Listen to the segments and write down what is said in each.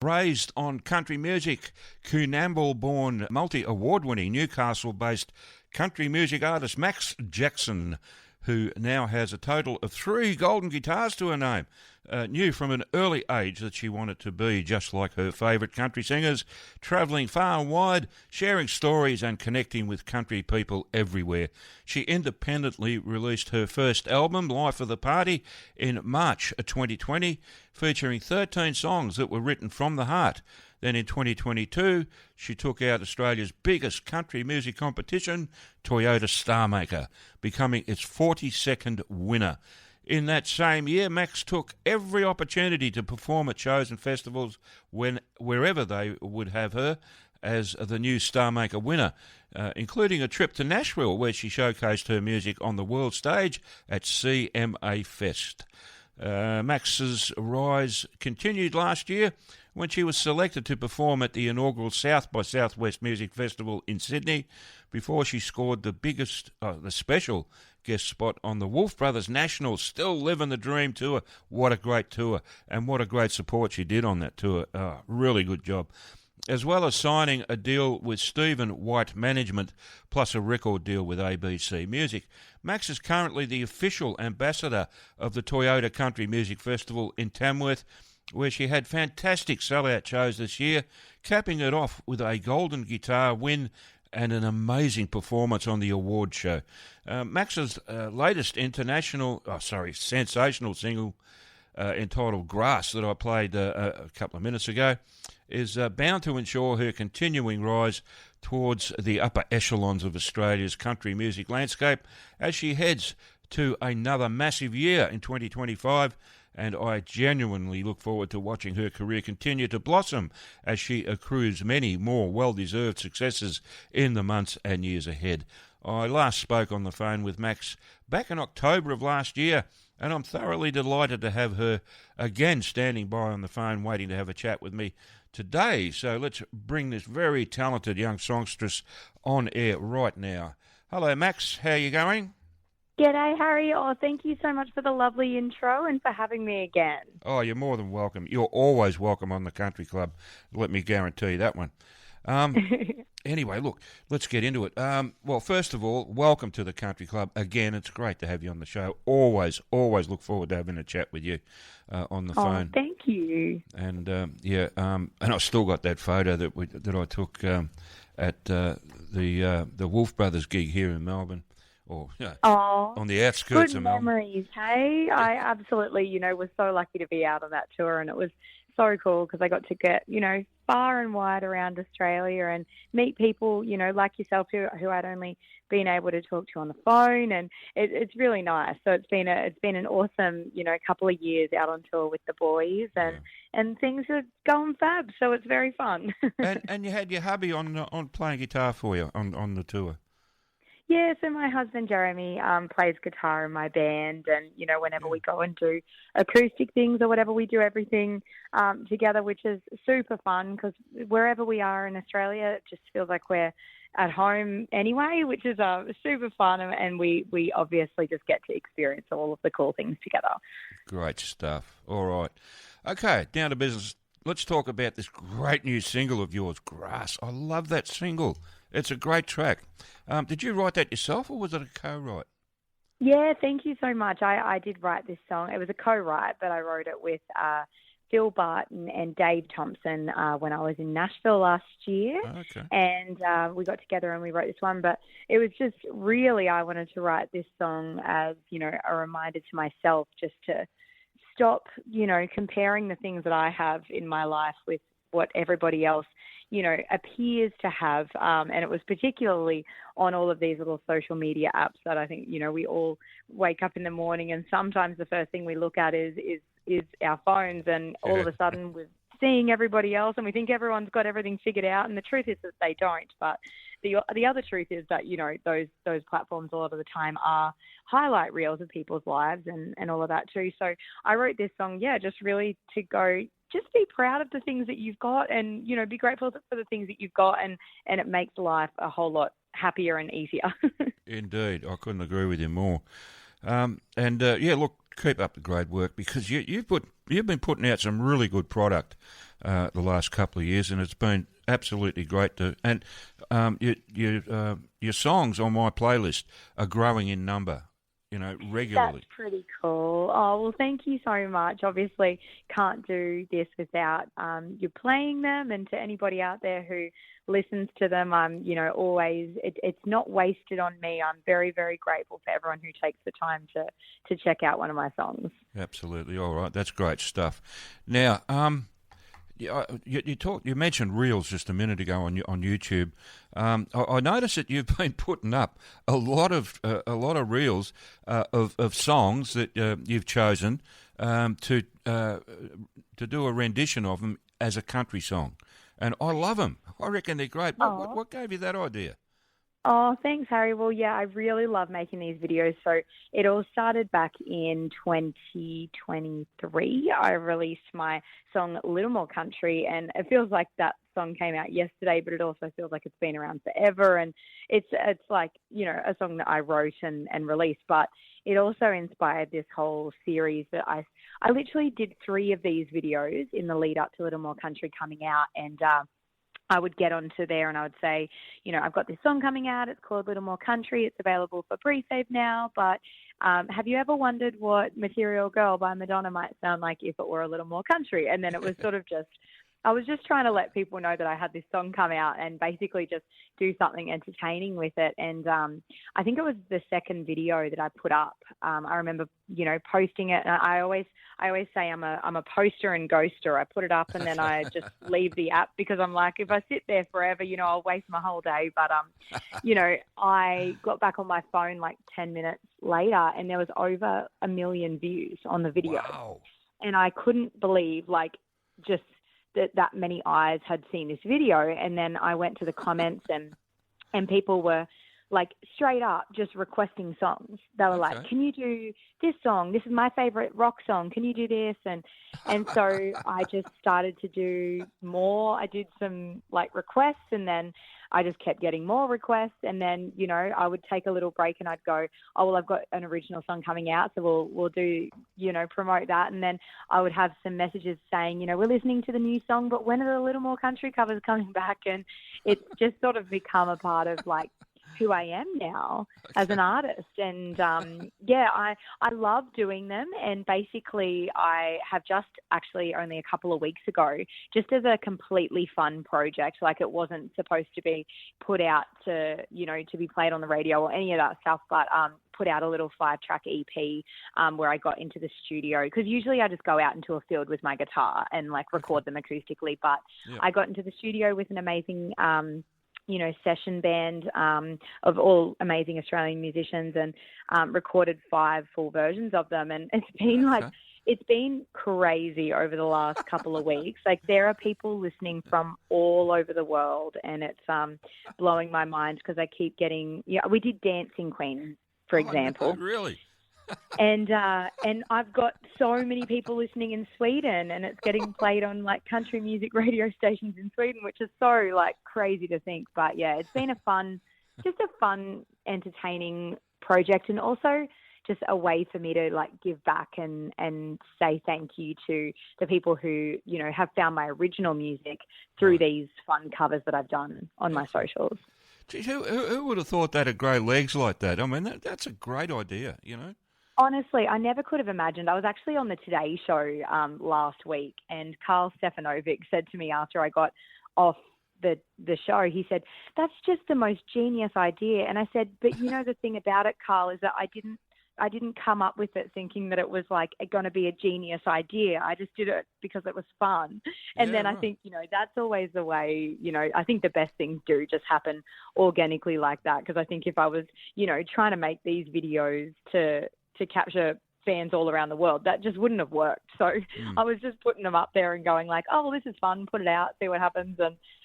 Raised on country music, Coonamble-born, multi-award-winning Newcastle-based country music artist Max Jackson, who now has a total of 3 golden guitars to her name, knew from an early age that she wanted to be just like her favourite country singers, travelling far and wide, sharing stories and connecting with country people everywhere. She independently released her first album, Life of the Party, in March 2020, featuring 13 songs that were written from the heart. Then in 2022, she took out Australia's biggest country music competition, Toyota Starmaker, becoming its 42nd winner. In that same year, Max took every opportunity to perform at shows and festivals wherever they would have her as the new Starmaker winner, including a trip to Nashville where she showcased her music on the world stage at CMA Fest. Max's rise continued last year when she was selected to perform at the inaugural South by Southwest Music Festival in Sydney before she scored the special guest spot on the Wolf Brothers National Still Living the Dream tour. What a great tour, and what a great support she did on that tour. Really good job. As well as signing a deal with Stephen White Management, plus a record deal with ABC Music. Max is currently the official ambassador of the Toyota Country Music Festival in Tamworth, where she had fantastic sellout shows this year, capping it off with a golden guitar win and an amazing performance on the award show. Max's latest sensational single, entitled Grass, that I played a couple of minutes ago, is bound to ensure her continuing rise towards the upper echelons of Australia's country music landscape as she heads to another massive year in 2025, and I genuinely look forward to watching her career continue to blossom as she accrues many more well-deserved successes in the months and years ahead. I last spoke on the phone with Max back in October of last year, and I'm thoroughly delighted to have her again standing by on the phone waiting to have a chat with me today. So let's bring this very talented young songstress on air right now. Hello, Max. How are you going? G'day, Harry. Oh, thank you so much for the lovely intro and for having me again. Oh, you're more than welcome. You're always welcome on the Country Club. Let me guarantee that one. Anyway, look, let's get into it. Well, first of all, welcome to the Country Club. Again, it's great to have you on the show. Always look forward to having a chat with you on the phone. Oh, thank you. And, and I've still got that photo that I took at the Wolf Brothers gig here in Melbourne. On the outskirts of Melbourne. Good memories, hey? I absolutely, was so lucky to be out on that tour, and it was so cool because I got to get, far and wide around Australia and meet people, like yourself who I'd only been able to talk to on the phone, and it's really nice. So it's been an awesome, couple of years out on tour with the boys, and things are going fab. So it's very fun. and you had your hubby on playing guitar for you on the tour. Yeah, so my husband Jeremy plays guitar in my band, and whenever we go and do acoustic things or whatever, we do everything together, which is super fun because wherever we are in Australia, it just feels like we're at home anyway, which is super fun, and we obviously just get to experience all of the cool things together. Great stuff. All right, okay, down to business. Let's talk about this great new single of yours, Grass. I love that single. It's a great track. Did you write that yourself, or was it a co-write? Yeah, thank you so much. I did write this song. It was a co-write, but I wrote it with Phil Barton and Dave Thompson when I was in Nashville last year. Oh, okay. And we got together and we wrote this one. But it was just really, I wanted to write this song as, a reminder to myself just to stop, comparing the things that I have in my life with what everybody else appears to have. And it was particularly on all of these little social media apps that I think, we all wake up in the morning and sometimes the first thing we look at is our phones, and all of a sudden we're seeing everybody else and we think everyone's got everything figured out. And the truth is that they don't. But the other truth is that, those platforms a lot of the time are highlight reels of people's lives and all of that too. So I wrote this song, just really to go, just be proud of the things that you've got and, be grateful for the things that you've got, and it makes life a whole lot happier and easier. Indeed. I couldn't agree with you more. Look, keep up the great work, because you've been putting out some really good product the last couple of years, and it's been absolutely great to. And your songs on my playlist are growing in number, regularly. That's pretty cool. Oh, well, thank you so much. Obviously, can't do this without you playing them, and to anybody out there who listens to them, I'm, always, it's not wasted on me. I'm very, very grateful for everyone who takes the time to check out one of my songs. Absolutely. All right. That's great stuff. Now, you mentioned Reels just a minute ago on YouTube. I noticed that you've been putting up a lot of Reels of songs that you've chosen to do a rendition of them as a country song, and I love them. I reckon they're great. What gave you that idea? Oh, thanks, Harry. Well, yeah, I really love making these videos. So it all started back in 2023. I released my song Little More Country, and it feels like that song came out yesterday, but it also feels like it's been around forever. And it's like, a song that I wrote and released, but it also inspired this whole series that I literally did 3 of these videos in the lead up to Little More Country coming out, and I would get onto there and I would say, I've got this song coming out. It's called Little More Country. It's available for pre-save now. But have you ever wondered what Material Girl by Madonna might sound like if it were a little more country? And then it was sort of I was just trying to let people know that I had this song come out and basically just do something entertaining with it. And I think it was the second video that I put up. I remember, posting it. And I always say I'm a poster and ghoster. I put it up and then I just leave the app, because I'm like, if I sit there forever, I'll waste my whole day. But I got back on my phone like 10 minutes later, and there was over 1 million views on the video. Wow. And I couldn't believe just that many eyes had seen this video. And then I went to the comments and people were like straight up just requesting songs. They were like, can you do this song? This is my favorite rock song. Can you do this? And so I just started to do more. I did some requests, and then I just kept getting more requests. And then, I would take a little break and I'd go, oh, well, I've got an original song coming out, so we'll do, promote that. And then I would have some messages saying, we're listening to the new song, but when are the Little More Country covers coming back? And it's just sort of become a part of who I am now as an artist. And I love doing them. And basically I have just actually only a couple of weeks ago, just as a completely fun project, it wasn't supposed to be put out to be played on the radio or any of that stuff, but put out a little 5-track EP where I got into the studio, because usually I just go out into a field with my guitar and record them acoustically, but I got into the studio with an amazing session band of all amazing Australian musicians, and recorded 5 full versions of them. And it's been it's been crazy over the last couple of weeks. There are people listening from all over the world, and it's blowing my mind, because I keep getting, we did Dancing Queen, for example. No, really? And I've got so many people listening in Sweden, and it's getting played on country music radio stations in Sweden, which is so crazy to think. But yeah, it's been a fun, entertaining project, and also just a way for me to give back and say thank you to the people who have found my original music through these fun covers that I've done on my socials. Geez, who would have thought that had grow legs like that? I mean, that's a great idea, Honestly, I never could have imagined. I was actually on the Today Show last week, and Carl Stefanovic said to me after I got off the show, he said, "That's just the most genius idea." And I said, "But the thing about it, Carl, is that I didn't come up with it thinking that it was going to be a genius idea. I just did it because it was fun." And then I think, that's always the way, I think the best things do just happen organically like that. Because I think if I was, trying to make these videos to capture fans all around the world, that just wouldn't have worked. So I was just putting them up there and going oh, well, this is fun, put it out, see what happens.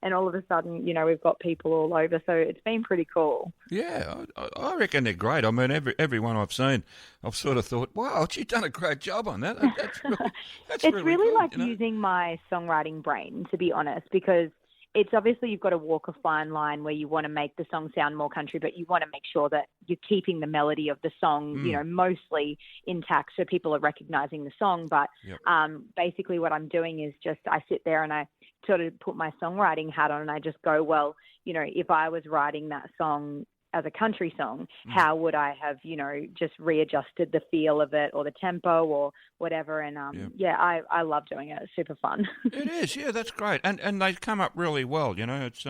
And all of a sudden, we've got people all over. So it's been pretty cool. Yeah, I reckon they're great. I mean, every one I've seen, I've sort of thought, wow, she's done a great job on that. That's really it's really good, like using my songwriting brain, to be honest, because it's obviously you've got to walk a fine line where you want to make the song sound more country, but you want to make sure that you're keeping the melody of the song, mostly intact, so people are recognizing the song. But basically, what I'm doing is just I sit there and I sort of put my songwriting hat on, and I just go, well, if I was writing that song as a country song, how would I have, just readjusted the feel of it or the tempo or whatever. And I love doing it. It's super fun. It is, yeah, that's great. And they come up really well, It's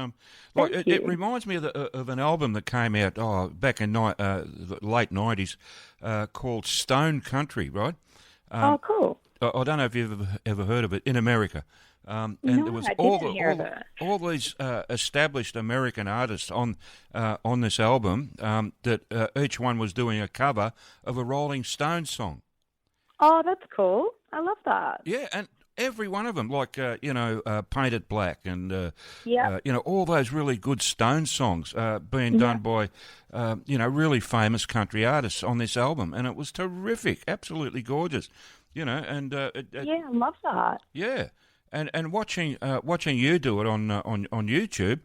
like it reminds me of an album that came out back in the late 90s called Stone Country, right? Cool. I don't know if you've ever heard of it, in America. And no, there was I all didn't hear of it. all these established American artists on this album that each one was doing a cover of a Rolling Stones song. Oh, that's cool. I love that. Yeah, and every one of them, like Paint It Black, and all those really good Stones songs being done by really famous country artists on this album, and it was terrific, absolutely gorgeous. And I love that. Yeah. And watching you do it on YouTube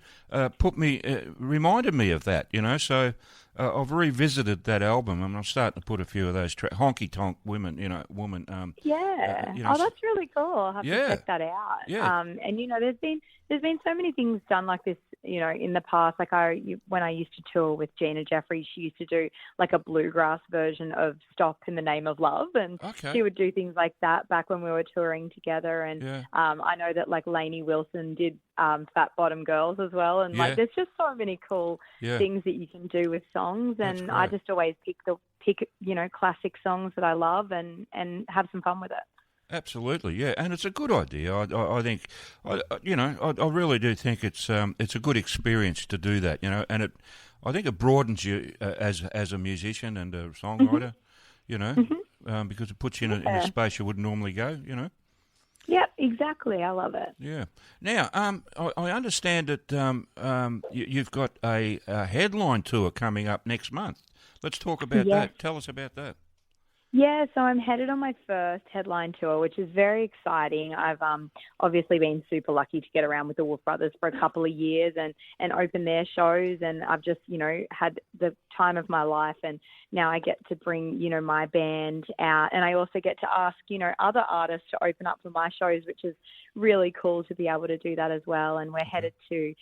reminded me of that, So I've revisited that album, and I'm starting to put a few of those honky tonk women. That's really cool. I'll have to check that out. Yeah. And there's been so many things done like this, in the past. Like when I used to tour with Gina Jeffries, she used to do like a bluegrass version of "Stop in the Name of Love," and she would do things like that back when we were touring together. And I know that like Lainey Wilson did Fat Bottom Girls as well. And like there's just so many cool things that you can do with songs. And I just always pick classic songs that I love and have some fun with it. Absolutely, yeah, and it's a good idea. I think, I really do think it's a good experience to do that, and I think it broadens you as a musician and a songwriter, because it puts you in a space you wouldn't normally go, Yep, exactly. I love it. Yeah. Now, I understand that you've got a headline tour coming up next month. Let's talk about that. Tell us about that. Yeah, so I'm headed on my first headline tour, which is very exciting. I've obviously been super lucky to get around with the Wolf Brothers for a couple of years and open their shows, and I've just, had the time of my life, and now I get to bring, my band out, and I also get to ask, other artists to open up for my shows, which is really cool to be able to do that as well. And we're headed to,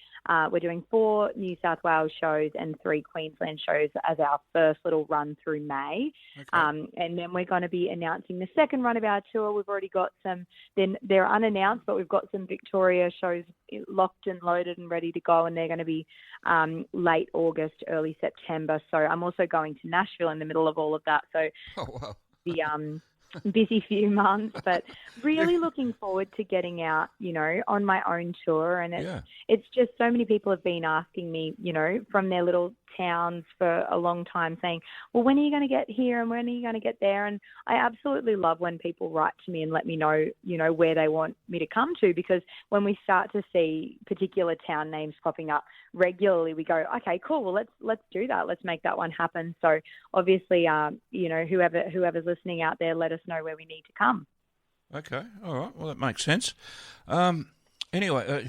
we're doing 4 New South Wales shows and 3 Queensland shows as our first little run through May. Okay. And then we're going to be announcing the second run of our tour. We've already got some, then they're unannounced, but we've got some Victoria shows locked and loaded and ready to go, and they're going to be late August, early September. So I'm also going to Nashville in the middle of all of that. So the busy few months, but really looking forward to getting out, on my own tour. And it's just so many people have been asking me, from their little towns for a long time saying, well, when are you going to get here and when are you going to get there? And I absolutely love when people write to me and let me know, where they want me to come to, because when we start to see particular town names popping up regularly, we go, okay, cool. Well, let's do that. Let's make that one happen. So obviously, whoever's listening out there, let us know where we need to come. Okay. All right. Well, that makes sense. Anyway,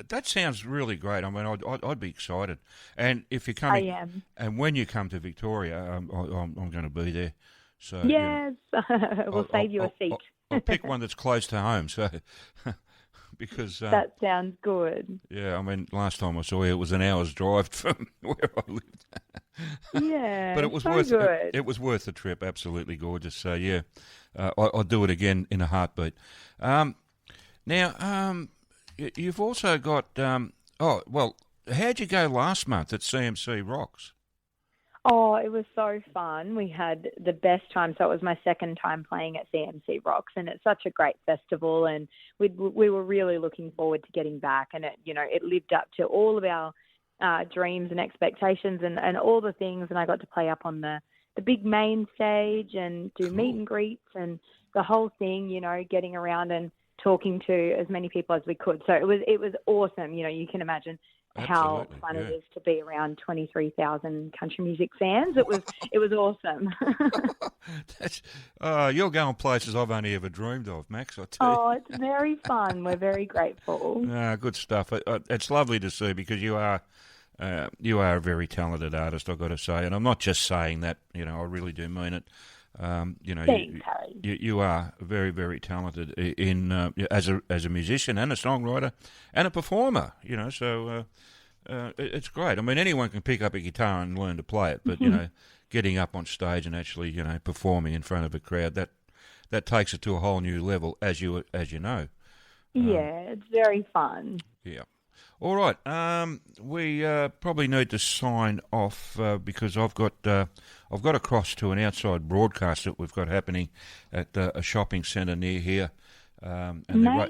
that sounds really great. I mean, I'd be excited. And if you're coming, I am. And when you come to Victoria, I'm going to be there. So yes, we'll save you a seat. I'll pick one that's close to home. So because that sounds good. Yeah, I mean, last time I saw you, it was an hour's drive from where I lived. Yeah, but it was worth it. It was worth the trip. Absolutely gorgeous. So yeah, I'll do it again in a heartbeat. Now, you've also got. How'd you go last month at CMC Rocks? Oh, it was so fun. We had the best time. So it was my second time playing at CMC Rocks, and it's such a great festival. And we were really looking forward to getting back. And it lived up to all of our dreams and expectations and all the things. And I got to play up on the big main stage and do meet and greets and the whole thing. Getting around and talking to as many people as we could. So it was awesome. You know, you can imagine how Absolutely, fun yeah. it is to be around 23,000 country music fans. It was awesome. That's, you're going places I've only ever dreamed of, Max, I tell you. Oh, it's very fun. We're very grateful. Good stuff. It's lovely to see because you are a very talented artist, I've got to say, and I'm not just saying that. You know, I really do mean it. You know, Thanks, Harry. you are very, very talented in as a musician and a songwriter and a performer. You know, so it's great. I mean, anyone can pick up a guitar and learn to play it, but you know, getting up on stage and actually performing in front of a crowd that takes it to a whole new level, as you know. Yeah, it's very fun. Yeah. All right. We probably need to sign off because I've got across to an outside broadcast that we've got happening at a shopping centre near here, and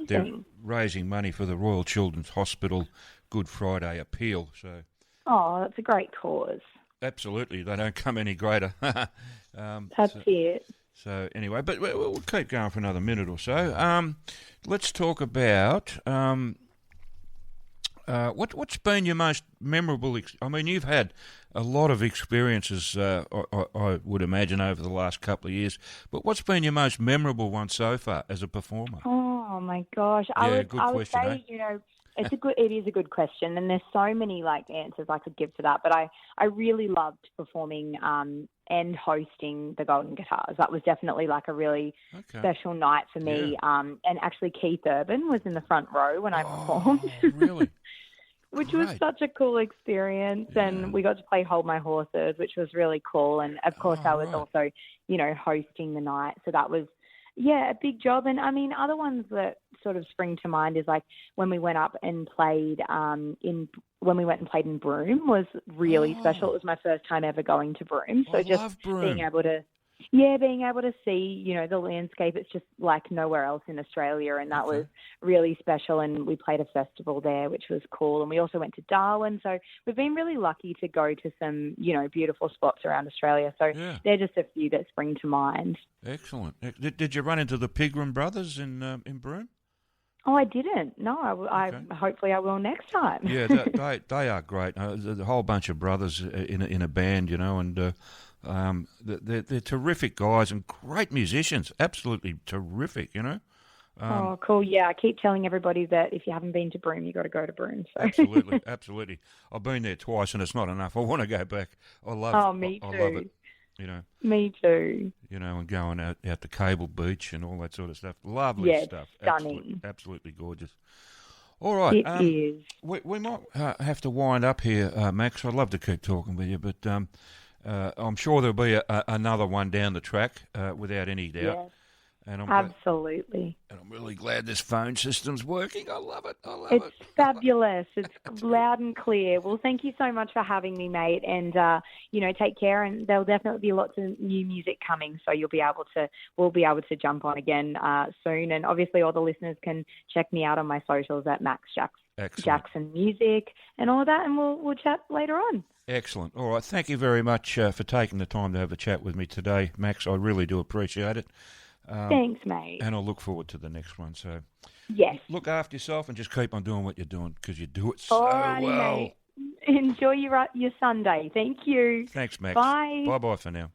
they're raising money for the Royal Children's Hospital Good Friday appeal. So. Oh, that's a great cause. Absolutely, they don't come any greater. That's it. So anyway, but we'll keep going for another minute or so. Let's talk about. What's been your most memorable? I mean, you've had a lot of experiences, I would imagine, over the last couple of years. But what's been your most memorable one so far as a performer? Oh my gosh, Yeah, I would question, say, it is a good question, and there's so many answers I could give for that. But I really loved performing and hosting the Golden Guitars. That was definitely a really special night for me. Yeah. And actually, Keith Urban was in the front row when I performed. Really? Which Great. was such a cool experience, and we got to play Hold My Horses, which was really cool. And of course, I was also, hosting the night, so that was, a big job. And I mean, other ones that sort of spring to mind is when we went up and played in Broome was really special. It was my first time ever going to Broome, so just being able to see, the landscape, it's just like nowhere else in Australia, and that was really special. And we played a festival there, which was cool. And we also went to Darwin, so we've been really lucky to go to some, beautiful spots around Australia. So they're just a few that spring to mind. Excellent. Did you run into the Pigram brothers in Broome? Oh, I didn't. No, I hopefully I will next time. Yeah, they are great. The whole bunch of brothers in a band, and they're terrific guys and great musicians. Absolutely terrific, Oh, cool. Yeah, I keep telling everybody that if you haven't been to Broome, you got to go to Broome. So. Absolutely. I've been there twice and it's not enough. I want to go back. I love me too. I love it. Me too. And going out to Cable Beach and all that sort of stuff. Lovely stuff. Stunning. Absolutely gorgeous. All right. It is. We might have to wind up here, Max. I'd love to keep talking with you, but I'm sure there'll be another one down the track without any doubt. Yes, and absolutely. And I'm really glad this phone system's working. I love it. It's fabulous. It's loud and clear. Well, thank you so much for having me, mate. And, take care. And there'll definitely be lots of new music coming. So we'll be able to jump on again soon. And obviously all the listeners can check me out on my socials at Max Jackson Music and all of that. And we'll chat later on. Excellent. All right. Thank you very much for taking the time to have a chat with me today, Max. I really do appreciate it. Thanks, mate. And I'll look forward to the next one. So, yes. Look after yourself and just keep on doing what you're doing because you do it so Alrighty, well. Mate. Enjoy your Sunday. Thank you. Thanks, Max. Bye. Bye-bye for now.